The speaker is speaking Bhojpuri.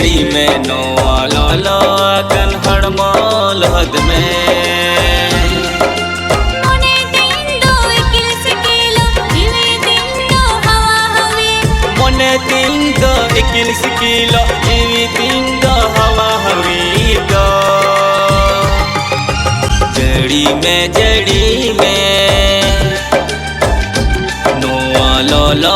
जड़ी में नोआ लाला कन्हड़ माल हद में मोने तिंदो इकिल सिकिलो इवी तिंदो हवा हवी दो जड़ी में नोआ लाला